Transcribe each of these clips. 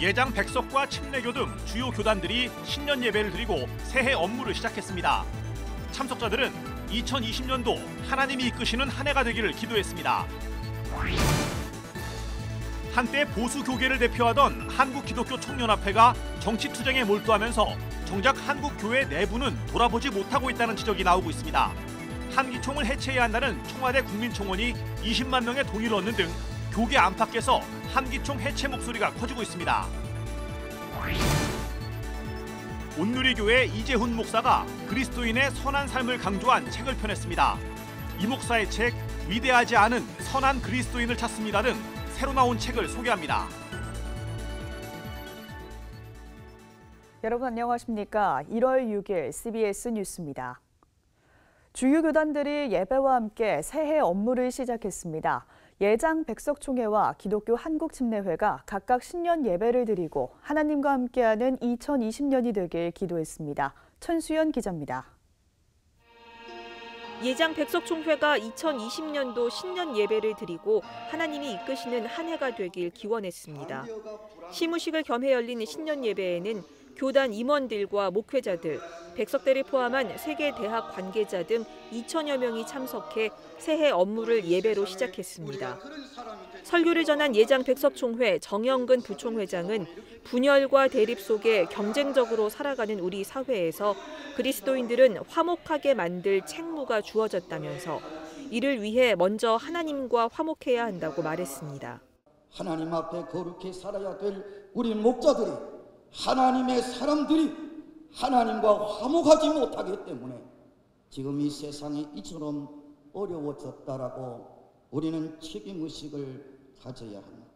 예장 백석과 침례교 등 주요 교단들이 신년 예배를 드리고 새해 업무를 시작했습니다. 참석자들은 2020년도 하나님이 이끄시는 한 해가 되기를 기도했습니다. 한때 보수 교계를 대표하던 한국기독교총연합회가 정치투쟁에 몰두하면서 정작 한국교회 내부는 돌아보지 못하고 있다는 지적이 나오고 있습니다. 한기총을 해체해야 한다는 청와대 국민청원이 20만 명의 동의를 얻는 등 교계 안팎에서 한기총 해체 목소리가 커지고 있습니다. 온누리교회 이재훈 목사가 그리스도인의 선한 삶을 강조한 책을 펴냈습니다. 이 목사의 책 위대하지 않은 선한 그리스도인을 찾습니다 등 새로 나온 책을 소개합니다. 여러분 안녕하십니까? 1월 6일 CBS 뉴스입니다. 주요 교단들이 예배와 함께 새해 업무를 시작했습니다. 예장 백석총회와 기독교 한국침례회가 각각 신년 예배를 드리고 하나님과 함께하는 2020년이 되길 기도했습니다. 천수연 기자입니다. 예장 백석총회가 2020년도 신년 예배를 드리고 하나님이 이끄시는 한 해가 되길 기원했습니다. 시무식을 겸해 열린 신년 예배에는 교단 임원들과 목회자들, 백석대를 포함한 세계 대학 관계자 등 2천여 명이 참석해 새해 업무를 예배로 시작했습니다. 설교를 전한 예장 백석총회 정영근 부총회장은 분열과 대립 속에 경쟁적으로 살아가는 우리 사회에서 그리스도인들은 화목하게 만들 책무가 주어졌다면서 이를 위해 먼저 하나님과 화목해야 한다고 말했습니다. 하나님 앞에 거룩히 살아야 될 우리 목자들이 하나님의 사람들이 하나님과 화목하지 못하기 때문에 지금 이 세상이 이처럼 어려워졌다라고 우리는 책임의식을 가져야 합니다.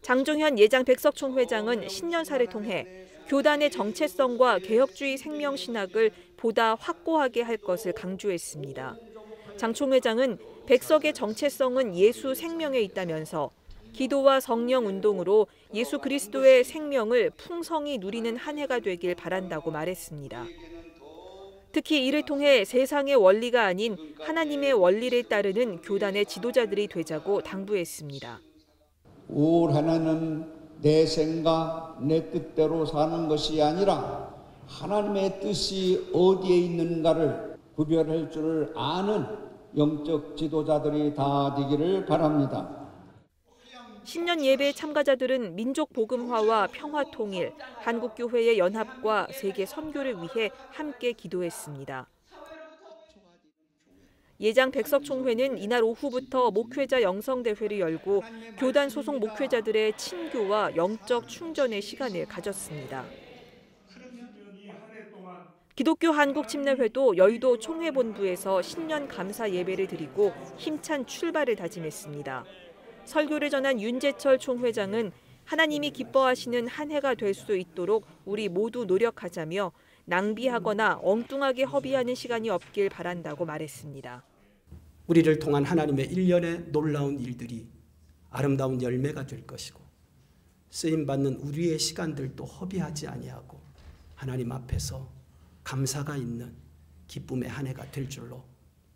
장종현 예장 백석총회장은 신년사를 통해 교단의 정체성과 개혁주의 생명신학을 보다 확고하게 할 것을 강조했습니다. 장 총회장은 백석의 정체성은 예수 생명에 있다면서 기도와 성령 운동으로 예수 그리스도의 생명을 풍성히 누리는 한 해가 되길 바란다고 말했습니다. 특히 이를 통해 세상의 원리가 아닌 하나님의 원리를 따르는 교단의 지도자들이 되자고 당부했습니다. 올 한 해는 내 생각, 내 뜻대로 사는 것이 아니라 하나님의 뜻이 어디에 있는가를 구별할 줄을 아는 영적 지도자들이 다 되기를 바랍니다. 신년 예배 참가자들은 민족 복음화와 평화 통일, 한국교회의 연합과 세계 선교를 위해 함께 기도했습니다. 예장 백석총회는 이날 오후부터 목회자 영성대회를 열고 교단 소속 목회자들의 친교와 영적 충전의 시간을 가졌습니다. 기독교 한국침례회도 여의도 총회본부에서 신년 감사 예배를 드리고 힘찬 출발을 다짐했습니다. 설교를 전한 윤재철 총회장은 하나님이 기뻐하시는 한 해가 될 수 있도록 우리 모두 노력하자며 낭비하거나 엉뚱하게 허비하는 시간이 없길 바란다고 말했습니다. 우리를 통한 하나님의 일련의 놀라운 일들이 아름다운 열매가 될 것이고 쓰임받는 우리의 시간들도 허비하지 아니하고 하나님 앞에서 감사가 있는 기쁨의 한 해가 될 줄로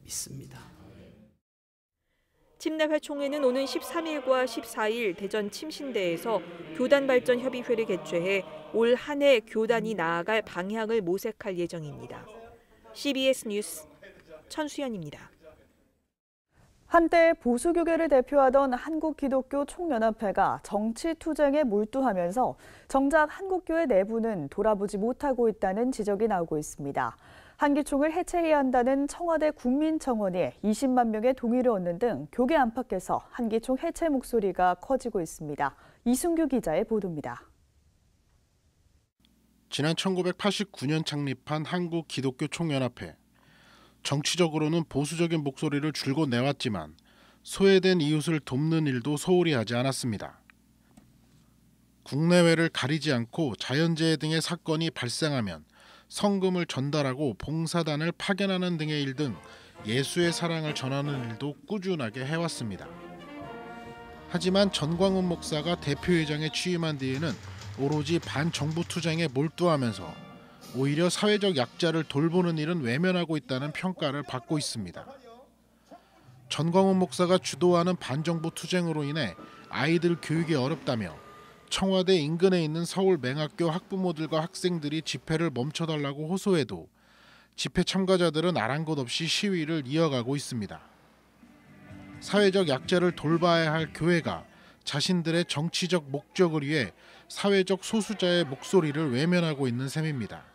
믿습니다. 침례회 총회는 오는 13일과 14일 대전 침신대에서 교단발전협의회를 개최해 올 한 해 교단이 나아갈 방향을 모색할 예정입니다. CBS 뉴스 천수연입니다. 한때 보수교계를 대표하던 한국기독교총연합회가 정치투쟁에 몰두하면서 정작 한국교회 내부는 돌아보지 못하고 있다는 지적이 나오고 있습니다. 한기총을 해체해야 한다는 청와대 국민청원이 20만 명의 동의를 얻는 등 교계 안팎에서 한기총 해체 목소리가 커지고 있습니다. 이순규 기자의 보도입니다. 지난 1989년 창립한 한국기독교총연합회. 정치적으로는 보수적인 목소리를 줄곧 내왔지만 소외된 이웃을 돕는 일도 소홀히 하지 않았습니다. 국내외를 가리지 않고 자연재해 등의 사건이 발생하면 성금을 전달하고 봉사단을 파견하는 등의 일 등 예수의 사랑을 전하는 일도 꾸준하게 해왔습니다. 하지만 전광훈 목사가 대표회장에 취임한 뒤에는 오로지 반정부 투쟁에 몰두하면서 오히려 사회적 약자를 돌보는 일은 외면하고 있다는 평가를 받고 있습니다. 전광훈 목사가 주도하는 반정부 투쟁으로 인해 아이들 교육이 어렵다며 청와대 인근에 있는 서울 맹학교 학부모들과 학생들이 집회를 멈춰달라고 호소해도 집회 참가자들은 아랑곳 없이 시위를 이어가고 있습니다. 사회적 약자를 돌봐야 할 교회가 자신들의 정치적 목적을 위해 사회적 소수자의 목소리를 외면하고 있는 셈입니다.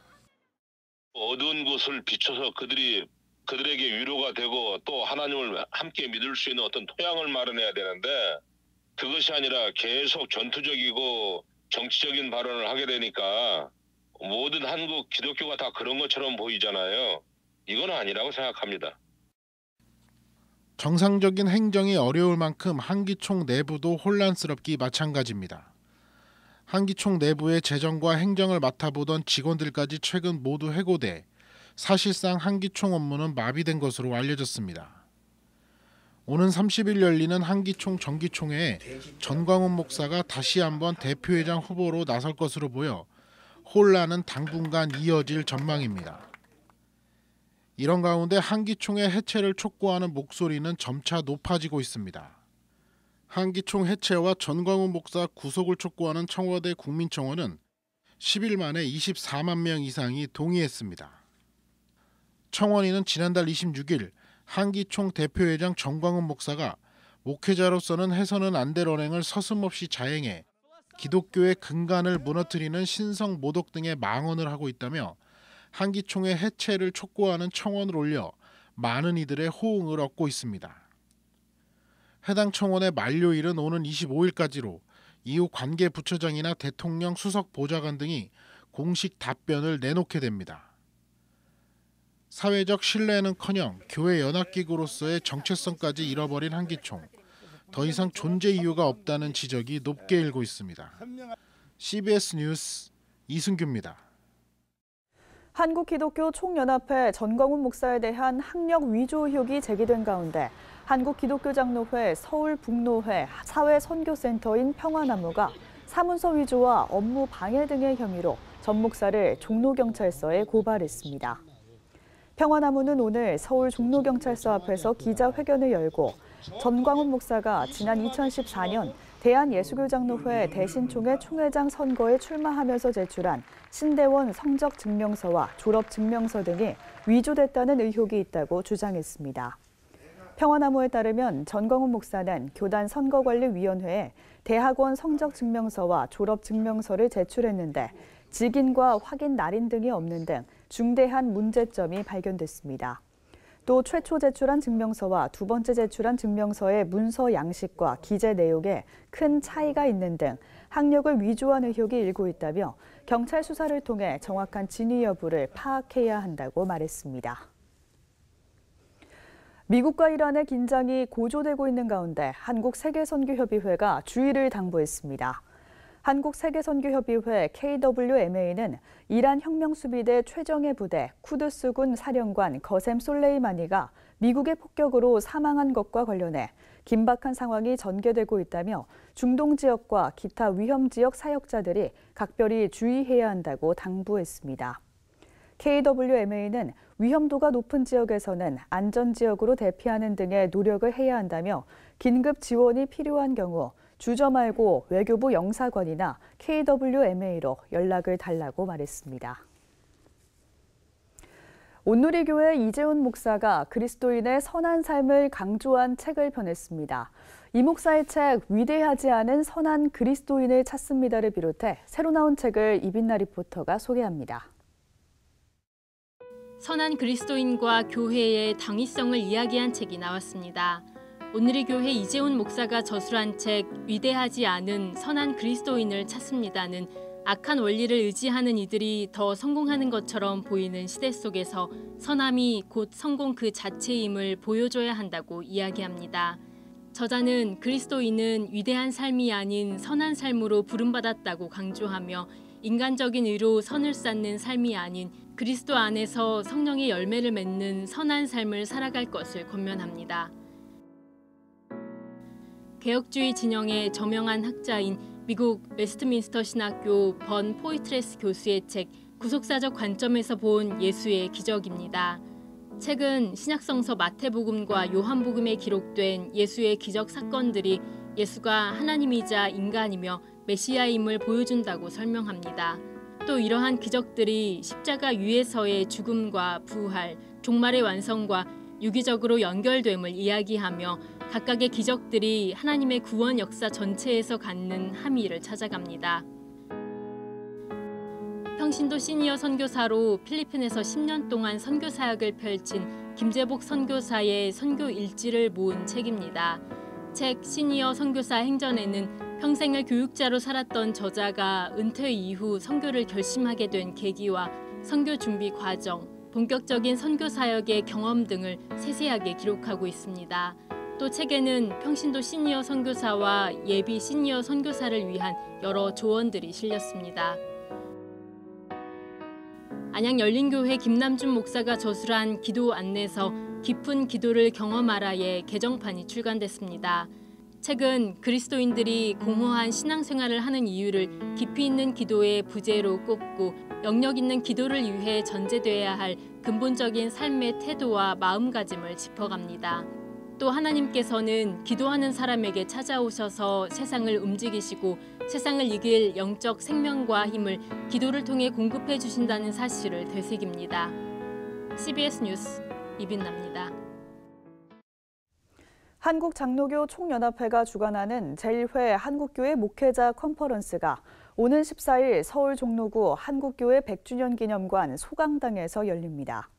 어두운 곳을 비춰서 그들에게 위로가 되고 또 하나님을 함께 믿을 수 있는 어떤 토양을 마련해야 되는데 그것이 아니라 계속 전투적이고 정치적인 발언을 하게 되니까 모든 한국 기독교가 다 그런 것처럼 보이잖아요. 이건 아니라고 생각합니다. 정상적인 행정이 어려울 만큼 한기총 내부도 혼란스럽기 마찬가지입니다. 한기총 내부의 재정과 행정을 맡아보던 직원들까지 최근 모두 해고돼 사실상 한기총 업무는 마비된 것으로 알려졌습니다. 오는 30일 열리는 한기총 정기총회에 전광훈 목사가 다시 한번 대표회장 후보로 나설 것으로 보여 혼란은 당분간 이어질 전망입니다. 이런 가운데 한기총의 해체를 촉구하는 목소리는 점차 높아지고 있습니다. 한기총 해체와 전광훈 목사 구속을 촉구하는 청와대 국민청원은 10일 만에 24만 명 이상이 동의했습니다. 청원인은 지난달 26일 한기총 대표회장 전광훈 목사가 목회자로서는 해서는 안 될 언행을 서슴없이 자행해 기독교의 근간을 무너뜨리는 신성 모독 등의 망언을 하고 있다며 한기총의 해체를 촉구하는 청원을 올려 많은 이들의 호응을 얻고 있습니다. 해당 청원의 만료일은 오는 25일까지로 이후 관계 부처장이나 대통령 수석 보좌관 등이 공식 답변을 내놓게 됩니다. 사회적 신뢰는커녕 교회 연합기구로서의 정체성까지 잃어버린 한기총. 더 이상 존재 이유가 없다는 지적이 높게 일고 있습니다. CBS 뉴스 이승규입니다. 한국기독교 총연합회 전광훈 목사에 대한 학력 위조 의혹이 제기된 가운데 한국기독교장로회, 서울북로회, 사회선교센터인 평화나무가 사문서 위조와 업무 방해 등의 혐의로 전 목사를 종로경찰서에 고발했습니다. 평화나무는 오늘 서울 종로경찰서 앞에서 기자회견을 열고 전광훈 목사가 지난 2014년 대한예수교장로회 대신총회 총회장 선거에 출마하면서 제출한 신대원 성적증명서와 졸업증명서 등이 위조됐다는 의혹이 있다고 주장했습니다. 평화나무에 따르면 전광훈 목사는 교단 선거관리위원회에 대학원 성적증명서와 졸업증명서를 제출했는데 직인과 확인 날인 등이 없는 등 중대한 문제점이 발견됐습니다. 또 최초 제출한 증명서와 두 번째 제출한 증명서의 문서 양식과 기재 내용에 큰 차이가 있는 등 학력을 위조한 의혹이 일고 있다며 경찰 수사를 통해 정확한 진위 여부를 파악해야 한다고 말했습니다. 미국과 이란의 긴장이 고조되고 있는 가운데 한국세계선교협의회가 주의를 당부했습니다. 한국세계선교협의회 KWMA는 이란 혁명수비대 최정예 부대 쿠드스군 사령관 거셈 솔레이마니가 미국의 폭격으로 사망한 것과 관련해 긴박한 상황이 전개되고 있다며 중동 지역과 기타 위험 지역 사역자들이 각별히 주의해야 한다고 당부했습니다. KWMA는 위험도가 높은 지역에서는 안전지역으로 대피하는 등의 노력을 해야 한다며 긴급 지원이 필요한 경우 주저 말고 외교부 영사관이나 KWMA로 연락을 달라고 말했습니다. 온누리교회 이재훈 목사가 그리스도인의 선한 삶을 강조한 책을 펴냈습니다. 이 목사의 책 위대하지 않은 선한 그리스도인을 찾습니다를 비롯해 새로 나온 책을 이빈나 리포터가 소개합니다. 선한 그리스도인과 교회의 당위성을 이야기한 책이 나왔습니다. 온누리교회 이재훈 목사가 저술한 책 위대하지 않은 선한 그리스도인을 찾습니다는 악한 원리를 의지하는 이들이 더 성공하는 것처럼 보이는 시대 속에서 선함이 곧 성공 그 자체임을 보여줘야 한다고 이야기합니다. 저자는 그리스도인은 위대한 삶이 아닌 선한 삶으로 부름받았다고 강조하며 인간적인 의로 선을 쌓는 삶이 아닌 그리스도 안에서 성령의 열매를 맺는 선한 삶을 살아갈 것을 권면합니다. 개혁주의 진영의 저명한 학자인 미국 웨스트민스터 신학교 번 포이트레스 교수의 책 구속사적 관점에서 본 예수의 기적입니다. 책은 신약성서 마태복음과 요한복음에 기록된 예수의 기적 사건들이 예수가 하나님이자 인간이며 메시아임을 보여준다고 설명합니다. 또 이러한 기적들이 십자가 위에서의 죽음과 부활, 종말의 완성과 유기적으로 연결됨을 이야기하며 각각의 기적들이 하나님의 구원 역사 전체에서 갖는 함의를 찾아갑니다. 평신도 시니어 선교사로 필리핀에서 10년 동안 선교 사역을 펼친 김재복 선교사의 선교 일지를 모은 책입니다. 책 시니어 선교사 행전에는 평생을 교육자로 살았던 저자가 은퇴 이후 선교를 결심하게 된 계기와 선교 준비 과정, 본격적인 선교 사역의 경험 등을 세세하게 기록하고 있습니다. 또 책에는 평신도 시니어 선교사와 예비 시니어 선교사를 위한 여러 조언들이 실렸습니다. 안양 열린교회 김남준 목사가 저술한 기도 안내서 깊은 기도를 경험하라의 개정판이 출간됐습니다. 책은 그리스도인들이 공허한 신앙생활을 하는 이유를 깊이 있는 기도의 부재로 꼽고 영역 있는 기도를 위해 전제돼야 할 근본적인 삶의 태도와 마음가짐을 짚어갑니다. 또 하나님께서는 기도하는 사람에게 찾아오셔서 세상을 움직이시고 세상을 이길 영적 생명과 힘을 기도를 통해 공급해 주신다는 사실을 되새깁니다. CBS 뉴스 이빈나입니다. 한국장로교 총연합회가 주관하는 제1회 한국교회 목회자 컨퍼런스가 오는 14일 서울 종로구 한국교회 100주년 기념관 소강당에서 열립니다.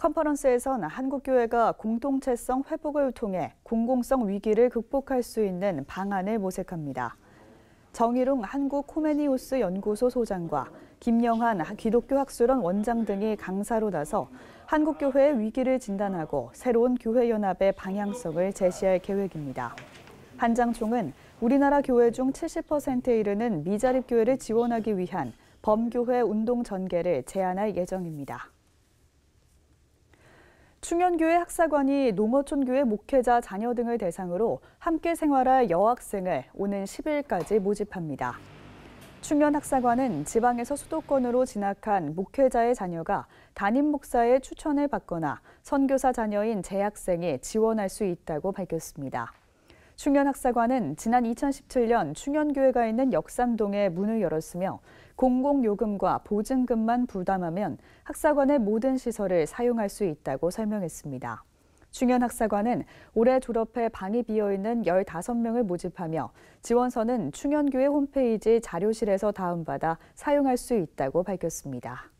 컨퍼런스에선 한국교회가 공동체성 회복을 통해 공공성 위기를 극복할 수 있는 방안을 모색합니다. 정일웅 한국코메니우스 연구소 소장과 김영한 기독교학술원 원장 등이 강사로 나서 한국교회의 위기를 진단하고 새로운 교회연합의 방향성을 제시할 계획입니다. 한장총은 우리나라 교회 중 70%에 이르는 미자립 교회를 지원하기 위한 범교회 운동 전개를 제안할 예정입니다. 충현교회 학사관이 농어촌교회 목회자 자녀 등을 대상으로 함께 생활할 여학생을 오는 10일까지 모집합니다. 충현 학사관은 지방에서 수도권으로 진학한 목회자의 자녀가 담임 목사의 추천을 받거나 선교사 자녀인 재학생이 지원할 수 있다고 밝혔습니다. 충현 학사관은 지난 2017년 충현교회가 있는 역삼동에 문을 열었으며 공공요금과 보증금만 부담하면 학사관의 모든 시설을 사용할 수 있다고 설명했습니다. 충현 학사관은 올해 졸업해 방이 비어있는 15명을 모집하며 지원서는 충현교회 홈페이지 자료실에서 다운받아 사용할 수 있다고 밝혔습니다.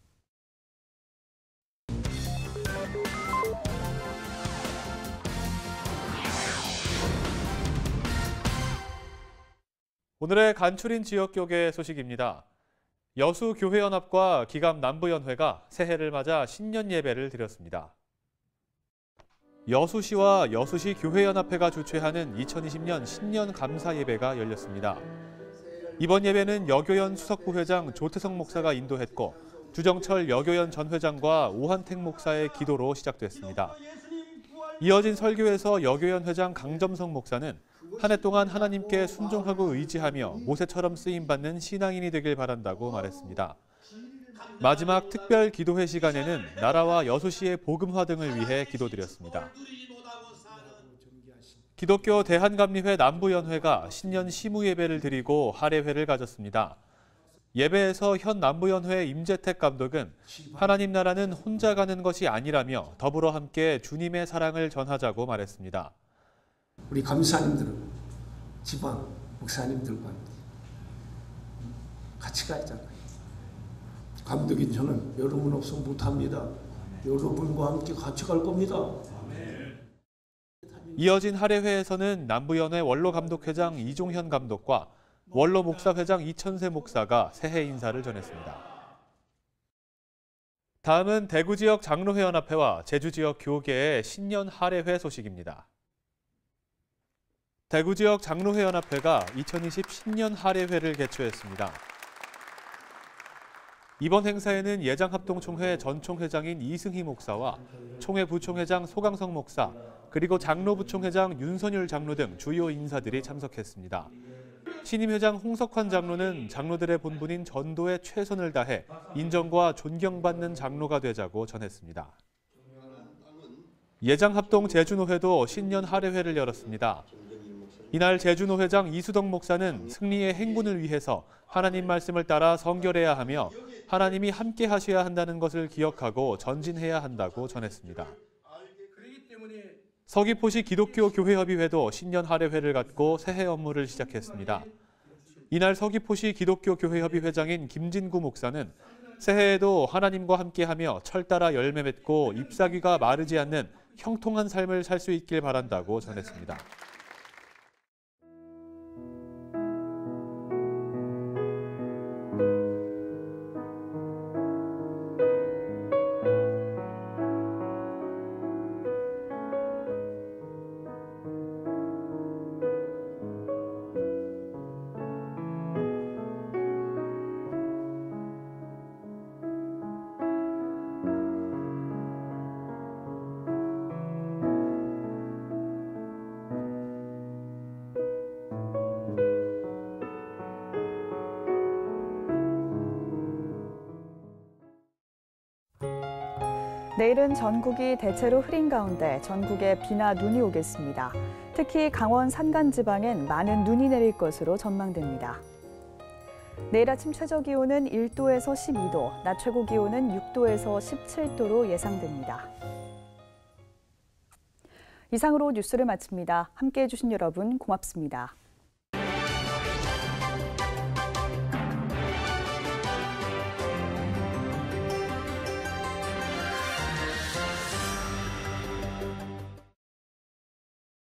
오늘의 간추린 지역교계 소식입니다. 여수교회연합과 기감남부연회가 새해를 맞아 신년 예배를 드렸습니다. 여수시와 여수시 교회연합회가 주최하는 2020년 신년 감사 예배가 열렸습니다. 이번 예배는 여교연 수석부회장 조태성 목사가 인도했고 주정철 여교연 전 회장과 오한택 목사의 기도로 시작됐습니다. 이어진 설교에서 여교연 회장 강점성 목사는 한 해 동안 하나님께 순종하고 의지하며 모세처럼 쓰임받는 신앙인이 되길 바란다고 말했습니다. 마지막 특별 기도회 시간에는 나라와 여수시의 복음화 등을 위해 기도드렸습니다. 기독교 대한감리회 남부연회가 신년 시무예배를 드리고 할애회를 가졌습니다. 예배에서 현 남부연회 임재택 감독은 하나님 나라는 혼자 가는 것이 아니라며 더불어 함께 주님의 사랑을 전하자고 말했습니다. 우리 감사님들은 지방 목사님들과 같이 가잖아요. 감독인 저는 여러분 없으면 못합니다. 여러분과 함께 같이 갈 겁니다. 이어진 할애회에서는 남부연회 원로감독회장 이종현 감독과 원로 목사회장 이천세 목사가 새해 인사를 전했습니다. 다음은 대구지역 장로회연합회와 제주지역 교계의 신년 할애회 소식입니다. 대구지역 장로회연합회가 2020 신년 할애회를 개최했습니다. 이번 행사에는 예장합동총회 전총회장인 이승희 목사와 총회 부총회장 소강성 목사, 그리고 장로부총회장 윤선율 장로 등 주요 인사들이 참석했습니다. 신임회장 홍석환 장로는 장로들의 본분인 전도에 최선을 다해 인정과 존경받는 장로가 되자고 전했습니다. 예장합동 제주노회도 신년 할애회를 열었습니다. 이날 제주노 회장 이수덕 목사는 승리의 행군을 위해서 하나님 말씀을 따라 성결해야 하며 하나님이 함께 하셔야 한다는 것을 기억하고 전진해야 한다고 전했습니다. 서귀포시 기독교 교회협의회도 신년 할애회를 갖고 새해 업무를 시작했습니다. 이날 서귀포시 기독교 교회협의회장인 김진구 목사는 새해에도 하나님과 함께하며 철따라 열매 맺고 잎사귀가 마르지 않는 형통한 삶을 살 수 있길 바란다고 전했습니다. 내일은 전국이 대체로 흐린 가운데 전국에 비나 눈이 오겠습니다. 특히 강원 산간지방엔 많은 눈이 내릴 것으로 전망됩니다. 내일 아침 최저기온은 1도에서 12도, 낮 최고기온은 6도에서 17도로 예상됩니다. 이상으로 뉴스를 마칩니다. 함께해 주신 여러분 고맙습니다.